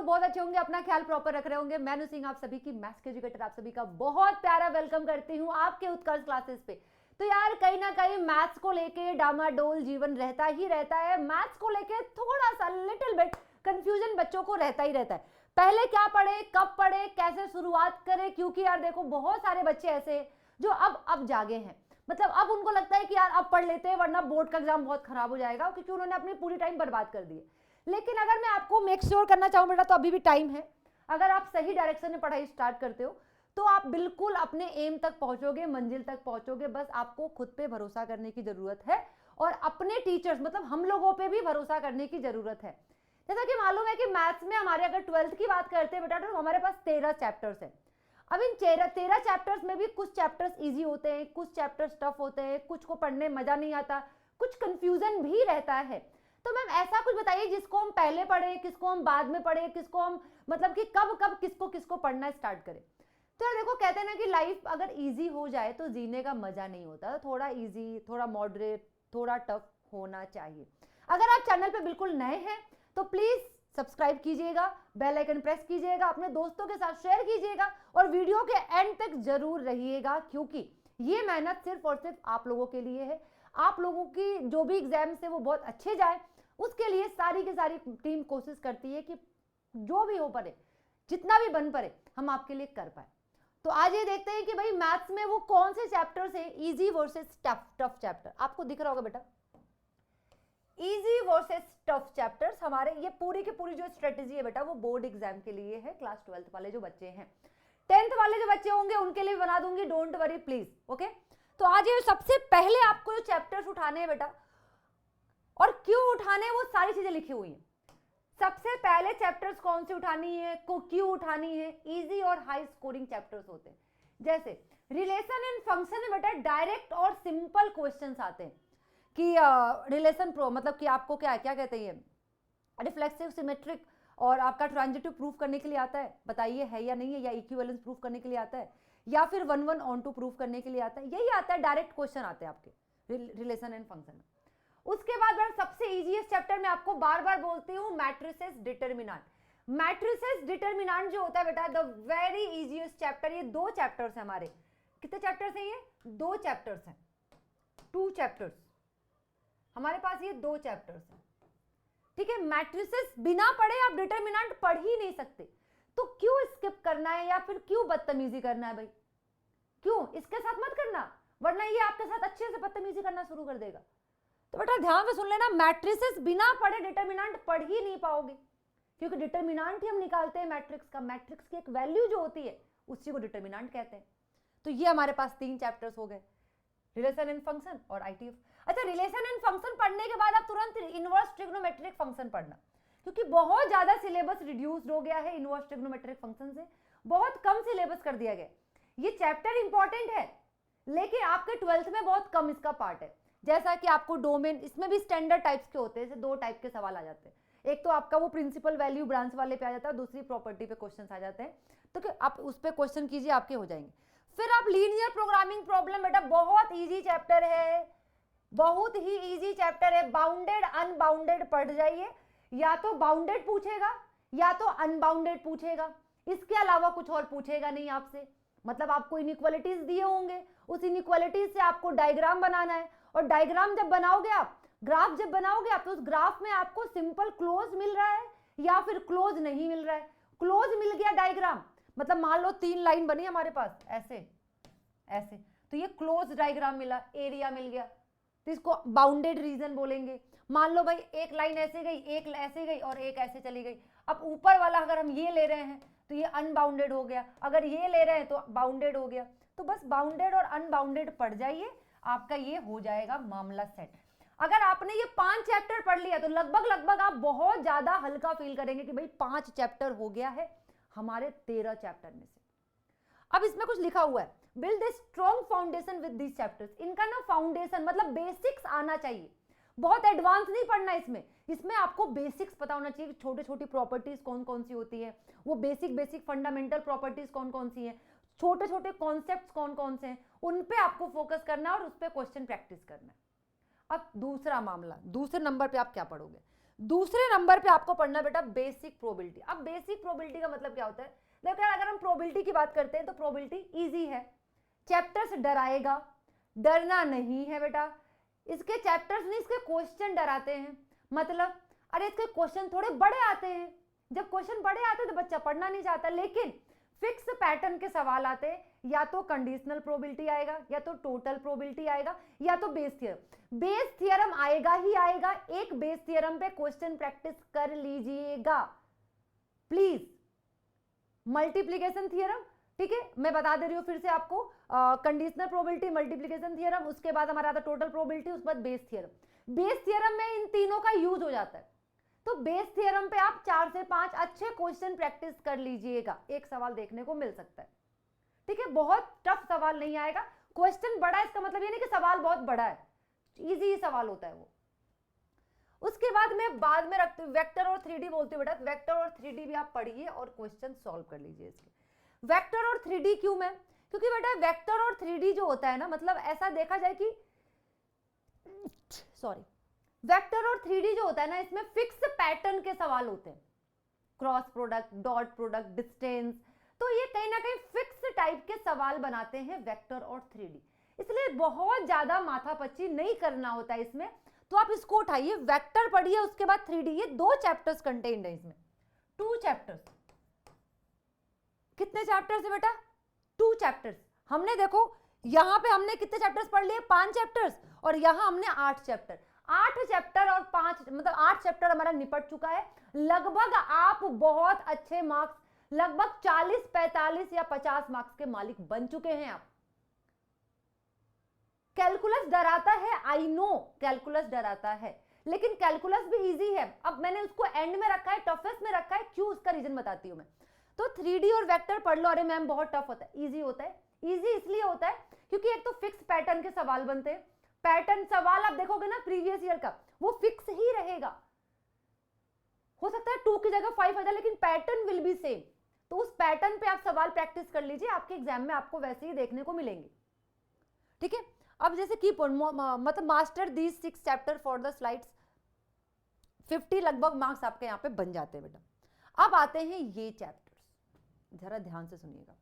लोग बहुत अच्छे होंगे, अपना ख्याल प्रॉपर रख रहे होंगे। मैं नु सिंह आप सभी की मैथ्स के एजुकेटर आप सभी का बहुत प्यारा वेलकम करती हूँ आपके उत्कर्ष क्लासेस पे। तो यार कहीं ना कहीं मैथ्स को लेके डामाडोल जीवन रहता ही रहता है। मैथ्स को लेके थोड़ा सा लिटिल बिट कंफ्यूजन बच्चों को रहता ही रहता है, पहले क्या पढ़े, कब पढ़े, कैसे शुरुआत करें। क्योंकि यार देखो बहुत सारे बच्चे ऐसे हैं जो अब जागे हैं, मतलब अब उनको लगता है कि यार अब पढ़ लेते हैं वरना बोर्ड का एग्जाम बहुत खराब हो जाएगा, क्योंकि उन्होंने अपनी पूरी टाइम बर्बाद कर दी है। लेकिन अगर मैं आपको मेक श्योर करना चाहूँ बेटा तो अभी भी टाइम है। अगर आप सही डायरेक्शन में पढ़ाई स्टार्ट करते हो तो आप बिल्कुल अपने एम तक पहुंचोगे, मंजिल तक पहुंचोगे। बस आपको खुद पे भरोसा करने की जरूरत है और अपने टीचर्स मतलब हम लोगों पे भी भरोसा करने की जरूरत है। जैसा कि मालूम है कि मैथ्स में हमारे अगर 12th की बात करते हैं बेटा तो हमारे पास 13 चैप्टर्स हैं। अब इन 13 चैप्टर्स में भी कुछ चैप्टर्स इजी होते हैं, कुछ चैप्टर्स टफ होते हैं, कुछ को पढ़ने मजा नहीं आता, कुछ कंफ्यूजन भी रहता है। तो मैम ऐसा कुछ बताइए जिसको हम पहले पढ़े, किसको हम बाद में पढ़े, किसको हम मतलब कि कब कब किसको किसको पढ़ना स्टार्ट करें। तो यार देखो कहते हैं ना कि लाइफ अगर इजी हो जाए तो जीने का मजा नहीं होता, तो थोड़ा इजी, थोड़ा मॉडरेट, थोड़ा टफ होना चाहिए। अगर आप चैनल पे बिल्कुल नए हैं तो प्लीज सब्सक्राइब कीजिएगा, बेल आइकन प्रेस कीजिएगा, अपने दोस्तों के साथ शेयर कीजिएगा और वीडियो के एंड तक जरूर रहिएगा, क्योंकि ये मेहनत सिर्फ और सिर्फ आप लोगों के लिए है। आप लोगों की जो भी एग्जाम्स है वो बहुत अच्छे जाए, उसके लिए सारी की सारी टीम कोशिश करती है कि जो भी हो पड़े, जितना भी बन पड़े, हम आपके लिए कर पाए। तो आज ये देखते हैं कि भाई मैथ्स में वो कौन से चैप्टर्स हैं इजी वर्सेस टफ चैप्टर। आपको दिख रहा होगा बेटा इजी वर्सेस टफ चैप्टर्स। हमारे ये पूरी की पूरी जो स्ट्रेटेजी है बेटा वो बोर्ड एग्जाम के लिए है। क्लास 12th वाले जो बच्चे हैं, 10th वाले जो बच्चे होंगे उनके लिए बना दूंगी, डोंट वरी प्लीज। ओके, तो आज ये सबसे पहले आपको जो चैप्टर्स उठाने हैं बेटा और क्यों उठाने हैं वो सारी चीजें लिखी हुई हैं। सबसे पहले चैप्टर्स कौन सी उठानी है, को क्यों उठानी है, इजी और हाई स्कोरिंग चैप्टर्स होते हैं। जैसे रिलेशन एंड फंक्शन में बेटा डायरेक्ट और सिंपल क्वेश्चंस आते हैं कि रिलेशन प्रो मतलब कि आपको क्या कहते हैं, रिफ्लेक्सिव सिमेट्रिक और आपका ट्रांजिटिव प्रूफ करने के लिए आता है, बताइए है या नहीं है, या इक्विवेलेंस प्रूफ करने के लिए आता है, या फिर 1-1 ऑन टू प्रूफ करने के लिए आता है। यही आता है, डायरेक्ट क्वेश्चन आते हैं आपके रिलेशन एंड फंक्शन में। उसके बाद सबसे इजीएस्ट चैप्टर में आपको बार बार बोलती हूँ मैट्रिसेस डिटर्मिनेंट। मैट्रिसेस डिटर्मिनेंट जो होता है बेटा द वेरी इजीएस्ट चैप्टर। ये 2 चैप्टर्स है हमारे। कितने चैप्टर्स हैं ये? 2 चैप्टर्स हैं, 2 चैप्टर्स हमारे पास, ये 2 चैप्टर्स हैं। ठीक है, मैट्रिसेस बिना पढ़े आप डिटर्मिनेंट पढ़ ही नहीं सकते, तो क्यों स्किप करना है या फिर क्यों बदतमीजी करना है भाई? क्यों? इसके साथ मत करना, वरना ये आपके साथ अच्छे से बदतमीजी करना शुरू कर देगा। तो बेटा ध्यान से सुन लेना, मैट्रिसेस बिना पढ़े डिटर्मिनेंट पढ़ ही नहीं पाओगे, क्योंकि डिटर्मिनेंट ही हम निकालते हैं मैट्रिक्स का। मैट्रिक्स की एक वैल्यू जो होती है उसी को डिटर्मिनेंट कहते हैं। तो ये हमारे पास 3 चैप्टर्स हो गए, रिलेशन एंड फंक्शन और आईटीएफ। अच्छा, रिलेशन एंड फंक्शन पढ़ने के बाद आप तुरंत इनवर्स ट्रिग्नोमेट्रिक फंक्शन पढ़ना, क्योंकि बहुत ज्यादा सिलेबस रिड्यूस्ड हो गया है इनवर्स ट्रिग्नोमेट्रिक फंक्शन से, बहुत कम सिलेबस कर दिया गया। ये चैप्टर इंपॉर्टेंट है लेकिन आपके 12th में बहुत कम इसका पार्ट है। जैसा कि आपको डोमेन, इसमें भी स्टैंडर्ड टाइप्स के होते हैं, जैसे 2 टाइप के सवाल आ जाते हैं। एक तो आपका वो प्रिंसिपल वैल्यू ब्रांच वाले पे आ जाता है, दूसरी प्रॉपर्टी पे क्वेश्चंस आ जाते हैं, तो आप उस पे क्वेश्चन कीजिए, आपके हो जाएंगे। फिर आप लीनियर प्रोग्रामिंग प्रॉब्लम, बेटा बहुत इजी चैप्टर है, बहुत ही इजी चैप्टर है। बाउंडेड अनबाउंडेड पढ़ जाइए, या तो बाउंडेड पूछेगा या तो अनबाउंडेड पूछेगा, इसके अलावा कुछ और पूछेगा नहीं आपसे। मतलब आपको इनइक्वालिटीज दिए होंगे, उस इनइक्वालिटीज से आपको डायग्राम बनाना है, और डायग्राम जब बनाओगे आप, ग्राफ जब बनाओगे आप, तो उस ग्राफ में आपको सिंपल क्लोज मिल रहा है या फिर क्लोज नहीं मिल रहा है। क्लोज मिल गया डायग्राम, मतलब मान लो 3 लाइन बनी हमारे पास ऐसे ऐसे, तो ये क्लोज डायग्राम मिला, एरिया मिल गया, तो इसको बाउंडेड रीजन बोलेंगे। मान लो भाई एक लाइन ऐसे गई, एक ऐसे गई और एक ऐसे चली गई। अब ऊपर वाला अगर हम ये ले रहे हैं तो ये अनबाउंडेड हो गया, अगर ये ले रहे हैं तो बाउंडेड हो गया। तो बस बाउंडेड और अनबाउंडेड पढ़ जाइए, आपका ये हो जाएगा मामला सेट। अगर आपने ये 5 चैप्टर पढ़ लिया तो लगभग आप बहुत ज्यादा हल्का फील करेंगे कि भाई 5 चैप्टर हो गया है हमारे 13 चैप्टर में से। अब इसमें कुछ लिखा हुआ है, build a strong foundation with these chapters. इनका ना फाउंडेशन मतलब बेसिक्स आना चाहिए, बहुत एडवांस नहीं पढ़ना इसमें आपको बेसिक्स पता होना चाहिए, छोटी छोटी प्रॉपर्टीज कौन कौन सी होती है, वो बेसिक फंडामेंटल प्रॉपर्टीज कौन कौन सी है, छोटे छोटे कॉन्सेप्ट्स कौन कौन से हैं, उन पे आपको फोकस करना है और उस पे क्वेश्चन प्रैक्टिस करना है। अब दूसरा मामला, दूसरे नंबर पे आप क्या पढ़ोगे? दूसरे नंबर पे आपको पढ़ना बेटा बेसिक प्रोबेबिलिटी। अब बेसिक प्रोबेबिलिटी का मतलब क्या होता है? देखो यार, अगर हम प्रोबेबिलिटी की बात करते हैं तो प्रोबेबिलिटी इजी है, चैप्टर्स डराएगा, डरना नहीं है बेटा। इसके चैप्टर्स नहीं, इसके क्वेश्चन डराते हैं। मतलब अरे इसके क्वेश्चन थोड़े बड़े आते हैं, जब क्वेश्चन बड़े आते हैं तो बच्चा पढ़ना नहीं चाहता। लेकिन फिक्स पैटर्न के सवाल आते हैं, या तो कंडीशनल प्रोबेबिलिटी आएगा, या तो टोटल प्रोबेबिलिटी आएगा, या तो बेस थियरम। बेस थियरम आएगा ही आएगा। एक बेस थियरम पे क्वेश्चन प्रैक्टिस कर लीजिएगा प्लीज। मल्टीप्लीकेशन थियरम, ठीक है, मैं बता दे रही हूँ फिर से आपको। कंडीशनल प्रोबेबिलिटी, मल्टीप्लीकेशन थियरम, उसके बाद हमारा आता टोटल प्रोबेबिलिटी, उसके बाद बेस थियरम। बेस थियरम में इन तीनों का यूज हो जाता है। तो बेस थियरम पे आप 4 से 5 अच्छे क्वेश्चन प्रैक्टिस कर लीजिएगा, एक सवाल देखने को मिल सकता है। ठीक है, बहुत टफ सवाल नहीं आएगा। क्वेश्चन बड़ा है इसका मतलब ये नहीं कि सवाल बहुत बड़ा है, इजी सवाल होता है वो। उसके बाद मैं बाद में रखती हूँ वेक्टर और 3D बोलती हूँ बेटा। वेक्टर और 3D भी आप पढ़िए और क्वेश्चन सॉल्व कर लीजिए इसके। वेक्टर और 3D क्यों मैं? क्योंकि बेटा वेक्टर और 3D जो होता है ना, मतलब ऐसा देखा जाए कि सॉरी, वेक्टर और 3D जो होता है ना, इसमें फिक्स पैटर्न के सवाल होते हैं। Cross product, dot product, distance, तो ये कहीं ना कहीं फिक्स टाइप के सवाल बनाते हैं वेक्टर और 3D। इसलिए बहुत ज्यादा माथापच्ची नहीं करना होता है इसमें। तो आप इसको उठाइए, वेक्टर पढ़िए, उसके बाद 3D। ये 2 चैप्टर्स कंटेन्ड है इसमें, 2 चैप्टर्स। कितने चैप्टर्स है बेटा? 2 चैप्टर्स। हमने देखो यहां पे हमने कितने चैप्टर्स पढ़ लिए? 5 चैप्टर्स, और यहां हमने 8 चैप्टर। 8 चैप्टर और 5 मतलब 8 चैप्टर हमारा निपट चुका है। लगभग आप बहुत अच्छे मार्क्स, लगभग 40, 45 या 50 मार्क्स के मालिक बन चुके हैं आप। कैलकुलस डराता है, आई नो कैलकुलस डराता है, लेकिन कैलकुलस भी इजी है। अब मैंने उसको एंड में रखा है, टफेस्ट में रखा है, क्यों उसका रीजन बताती हूं मैं। तो 3D और वेक्टर पढ़ लो। अरे मैम बहुत टफ होता है, इजी होता है। इजी इसलिए होता है क्योंकि एक तो फिक्स पैटर्न के सवाल बनते हैं। पैटर्न सवाल आप देखोगे ना प्रीवियस ईयर का, वो फिक्स ही रहेगा। हो सकता है 2 की जगह 5 आ जाए, लेकिन पैटर्न विल बी सेम। तो उस पैटर्न पे आप सवाल प्रैक्टिस कर लीजिए, आपके एग्जाम में आपको वैसे ही देखने को मिलेंगे। ठीक है, अब जैसे की मतलब master these 6 chapter for the slides, 50 लगभग मार्क्स आपके यहाँ पे बन जाते हैं बेटा। अब आते हैं ये चैप्टर्स, जरा ध्यान से सुनिएगा,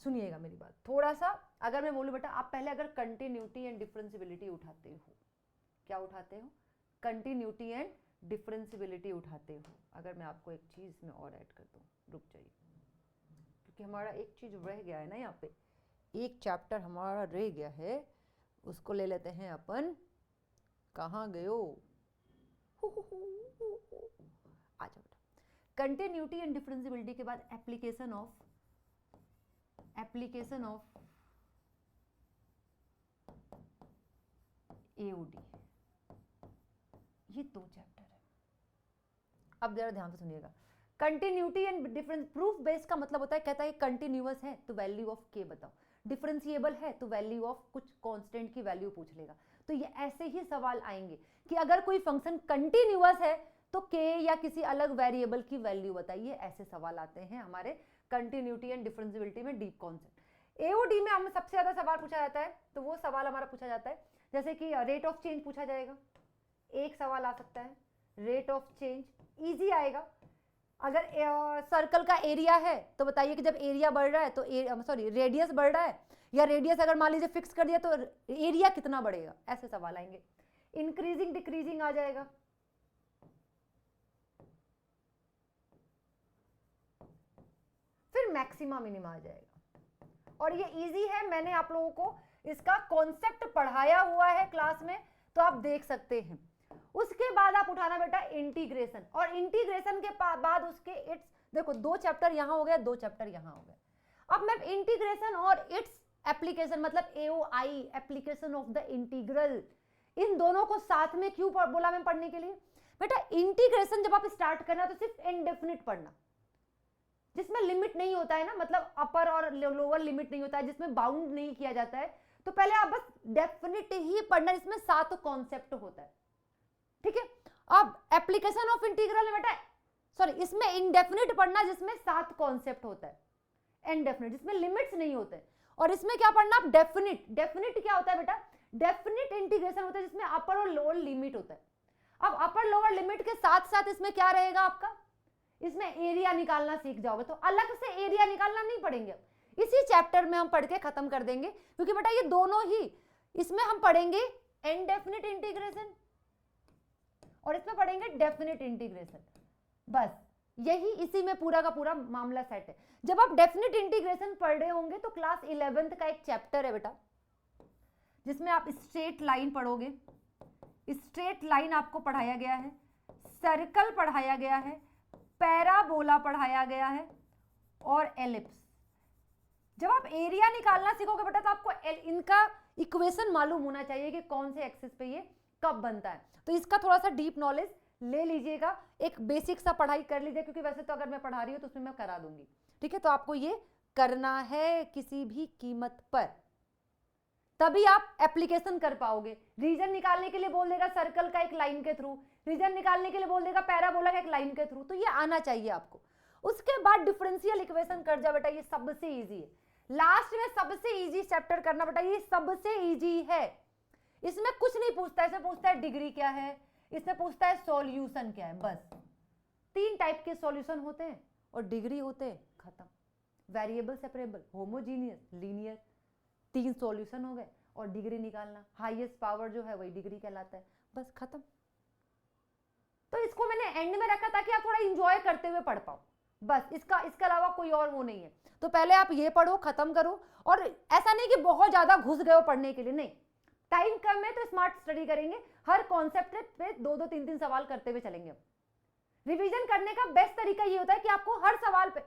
सुनिएगा मेरी बात थोड़ा सा। अगर मैं बोलूं बेटा, आप पहले अगर कंटिन्यूटी एंड डिफरेंशियबिलिटी उठाते हो, क्या उठाते हो? कंटिन्यूटी एंड डिफरेंशियबिलिटी उठाते हो। अगर मैं आपको एक चीज में और ऐड कर दूं, रुक जाइए, क्योंकि हमारा एक चीज रह गया है ना यहाँ पे, एक चैप्टर हमारा रह गया है, उसको ले लेते हैं अपन। कहाँ गयो? आ जाओ बेटा। कंटिन्यूटी एंड डिफरेंशियबिलिटी के बाद एप्लीकेशन ऑफ एओडी, ये 2 चैप्टर है। अब जरा ध्यान से सुनिएगा। Continuity and difference, proof base का मतलब होता है, कहता है कंटिन्यूअस है तो वैल्यू ऑफ के बताओ, डिफरेंशिएबल है तो वैल्यू ऑफ कुछ कांस्टेंट की वैल्यू पूछ लेगा। तो ये ऐसे ही सवाल आएंगे कि अगर कोई फंक्शन कंटिन्यूअस है तो के या किसी अलग वेरिएबल की वैल्यू बताइए। ऐसे सवाल आते हैं हमारे कंटिन्यूटी एंड डिफरेंशियबिलिटी में, डीप कॉन्सेप्ट। एओडी में हमें सबसे ज्यादा सवाल पूछा जाता है, तो वो सवाल हमारा पूछा जाता है जैसे कि रेट ऑफ चेंज पूछा जाएगा, एक सवाल आ सकता है। रेट ऑफ चेंज इजी आएगा। अगर सर्कल का एरिया है तो बताइए कि जब एरिया बढ़ रहा है तो रेडियस बढ़ रहा है, या रेडियस अगर मान लीजिए फिक्स कर दिया तो एरिया कितना बढ़ेगा, ऐसे सवाल आएंगे। इंक्रीजिंग डिक्रीजिंग आ जाएगा। फिर मैक्सिमा मिनिमा आ जाएगा। और ये इजी है, मैंने आप लोगों को इसका कॉन्सेप्ट पढ़ाया हुआ है क्लास में, तो आप देख सकते हैं। उसके बाद आप उठाना बेटा इंटीग्रेशन, और इंटीग्रेशन के बाद उसके इट्स, देखो 2 चैप्टर यहां हो गया, 2 चैप्टर यहां हो गया। अब मैं इंटीग्रेशन और इट्स एप्लीकेशन, मतलब AOI, application of the integral, इन दोनों को साथ में क्यों बोला मैं पढ़ने के लिए? बेटा इंटीग्रेशन जब आप स्टार्ट करना तो सिर्फ इनडेफिनिट पढ़ना, जिसमें लिमिट नहीं होता है ना, मतलब अपर और लोअर लिमिट नहीं होता है, जिसमें बाउंड नहीं किया जाता है। तो पहले आप बस डेफिनिट ही पढ़ना, जिसमें 7 कॉन्सेप्ट होता है। ठीक है, अब एप्लीकेशन ऑफ इंटीग्रल में बेटा इसमें इंडेफिनिट पढ़ना, जिसमें 7 कॉन्सेप्ट होता है। इनडेफिनिट जिसमें लिमिट्स नहीं होते, और इसमें क्या पढ़ना आप? डेफिनिट। डेफिनिट क्या होता है बेटा? डेफिनिट इंटीग्रेशन होता है जिसमें अपर और लोअर लिमिट होता है। अब अपर लोअर लिमिट के साथ साथ इसमें क्या रहेगा आपका, इसमें एरिया निकालना सीख जाओगे, तो अलग से एरिया निकालना नहीं पड़ेंगे, इसी चैप्टर में हम पढ़ के खत्म कर देंगे, क्योंकि बेटा ये दोनों ही, इसमें हम पढ़ेंगे इनडेफिनिट इंटीग्रेशन और इसमें पढ़ेंगे डेफिनिट इंटीग्रेशन। बस यही, इसी में पूरा का पूरा मामला सेट है। जब आप डेफिनिट इंटीग्रेशन पढ़ रहे होंगे तो क्लास 11th का एक चैप्टर है बेटा, जिसमें आप स्ट्रेट लाइन पढ़ोगे। स्ट्रेट लाइन आपको पढ़ाया गया है, सर्कल पढ़ाया गया है, पैराबोला पढ़ाया गया है और एलिप्स। जब आप एरिया निकालना सीखोगे बेटा तो आपको इनका इक्वेशन मालूम होना चाहिए कि कौन से एक्सिस पे ये कब बनता है। तो इसका थोड़ा सा डीप नॉलेज ले लीजिएगा, एक बेसिक सा पढ़ाई कर लीजिए, क्योंकि वैसे तो अगर मैं पढ़ा रही हूँ तो उसमें मैं करा दूंगी, ठीक है। तो आपको ये करना है किसी भी कीमत पर, तभी आप एप्लीकेशन कर पाओगे। रीजन निकालने के लिए बोल देगा सर्कल का एक लाइन के थ्रू, रीजन निकालने के लिए बोल देगा पैराबोला का एक लाइन के थ्रू, तो ये आना चाहिए आपको। उसके बाद डिफरेंशियल इक्वेशन कर जाओ बेटा, ये सबसे इजी है। लास्ट में सबसे इजी चैप्टर करना बेटा, ये सबसे इजी है। इसमें कुछ नहीं पूछता, इसमें पूछता है डिग्री क्या है, इसमें पूछता है सॉल्यूशन क्या है। बस 3 टाइप के सॉल्यूशन होते हैं और डिग्री होते हैं, खत्म। Variable, separable, homogeneous, linear, 3 solution हो गए और डिग्री निकालना, हाईएस्ट पावर जो है वही डिग्री कहलाता है, बस खत्म। तो इसको मैंने एंड में रखा ताकि आप थोड़ा इंजॉय करते हुए पढ़ पाओ, बस इसका अलावा कोई और वो नहीं है। तो पहले आप ये पढ़ो, खत्म करो, और ऐसा नहीं कि बहुत ज्यादा घुस गए हो पढ़ने के लिए, नहीं, टाइम कम है तो स्मार्ट स्टडी करेंगे, हर कॉन्सेप्ट पे 2-2 3-3 सवाल करते हुए चलेंगे। रिवीजन करने का बेस्ट तरीका ये होता है कि आपको हर सवाल पे,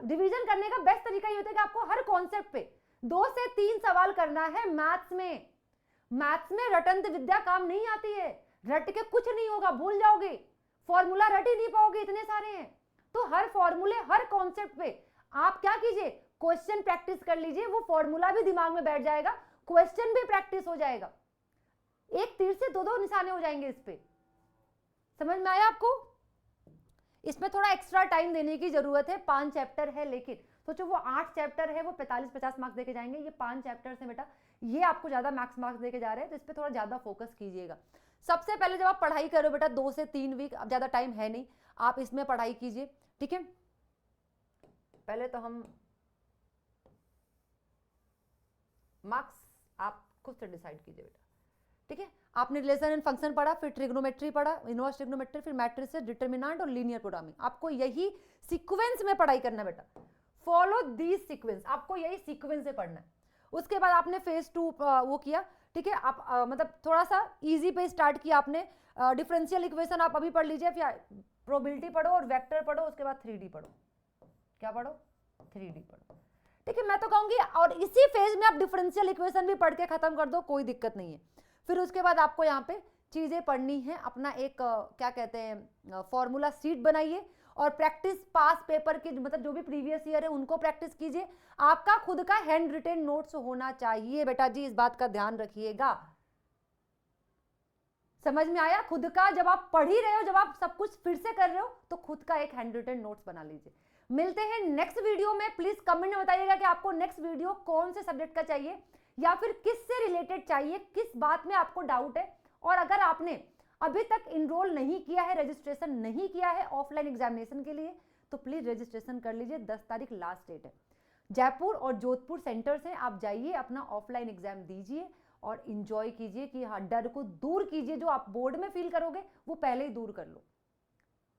रिवीजन करने का बेस्ट तरीका ये होता है कि आपको हर कॉन्सेप्ट पे 2 से 3 सवाल करना है। मैथ्स में रटंत विद्या काम नहीं आती है, रट के कुछ नहीं होगा, भूल जाओगे, फॉर्मूला रट ही नहीं पाओगे, इतने सारे हैं। तो हर फॉर्मूले, हर कॉन्सेप्ट पे आप क्या कीजिए, क्वेश्चन प्रैक्टिस कर लीजिए, वो फॉर्मूला भी दिमाग में बैठ जाएगा, क्वेश्चन भी प्रैक्टिस हो जाएगा, एक तीर से 2-2 निशाने हो जाएंगे इस पे। समझ में आया आपको? इसमें थोड़ा एक्स्ट्रा टाइम देने की जरूरत है, 5 चैप्टर है, लेकिन सोचो वो 8 चैप्टर है, वो 45-50 मार्क्स देके जाएंगे, ये 5 चैप्टर से बेटा ये आपको ज्यादा मार्क्स देके जा रहे हैं, तो इस पे थोड़ा ज्यादा फोकस कीजिएगा। सबसे पहले जब आप पढ़ाई करो बेटा 2 से 3 वीक, अब ज्यादा टाइम है नहीं, आप इसमें पढ़ाई कीजिए, ठीक है। पहले तो हम मार्क्स आप खुद से डिसाइड कीजिए बेटा, ठीक है। आपने रिलेशन एंड फंक्शन पढ़ा, फिर ट्रिग्नोमेट्री पढ़ा, इनवर्स ट्रिग्नोमेट्री, फिर मैट्रिसेस, डिटरमिनेंट और लीनियर प्रोग्रामिंग। आपको यही सीक्वेंस में पढ़ाई करना है बेटा, फॉलो दिस सीक्वेंस, आपको यही सीक्वेंस से पढ़ना है। उसके बाद आपने फेज 2 वो किया, ठीक है। आप मतलब थोड़ा सा इजी पे स्टार्ट किया आपने, डिफरेंशियल इक्वेशन आप अभी पढ़ लीजिए, फिर प्रोबेबिलिटी पढ़ो और वेक्टर पढ़ो, उसके बाद 3D पढ़ो। क्या पढ़ो? 3D पढ़ो, ठीक है। मैं तो कहूंगी और इसी फेज में आप डिफरेंशियल इक्वेशन भी पढ़ के खत्म कर दो, कोई दिक्कत नहीं है। फिर उसके बाद आपको यहाँ पे चीजें पढ़नी है, अपना एक क्या कहते हैं फॉर्मूला शीट बनाइए और प्रैक्टिस पास पेपर के, मतलब जो भी प्रीवियस ईयर है उनको प्रैक्टिस कीजिए। आपका खुद का हैंड रिटेन नोट्स होना चाहिए बेटा जी, इस बात का ध्यान रखिएगा। समझ में आया? खुद का, जब आप पढ़ ही रहे हो, जब आप सब कुछ फिर से कर रहे हो, तो खुद का एक हैंड रिटेन नोट्स बना लीजिए। मिलते हैं नेक्स्ट वीडियो में। प्लीज कमेंट में बताइएगा कि आपको नेक्स्ट वीडियो कौन से सब्जेक्ट का चाहिए या फिर किस से रिलेटेड चाहिए, किस बात में आपको डाउट है। और अगर आपने अभी तक इनरोल नहीं किया है, रजिस्ट्रेशन नहीं किया है ऑफलाइन एग्जामिनेशन के लिए, तो प्लीज रजिस्ट्रेशन कर लीजिए। 10 तारीख लास्ट डेट है। जयपुर और जोधपुर सेंटर से आप जाइए, अपना ऑफलाइन एग्जाम दीजिए और इंजॉय कीजिए कि हाँ, डर को दूर कीजिए, जो आप बोर्ड में फील करोगे वो पहले ही दूर कर लो।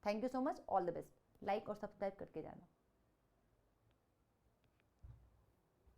Thank you so much, all the best. Like और सब्सक्राइब करके जाना।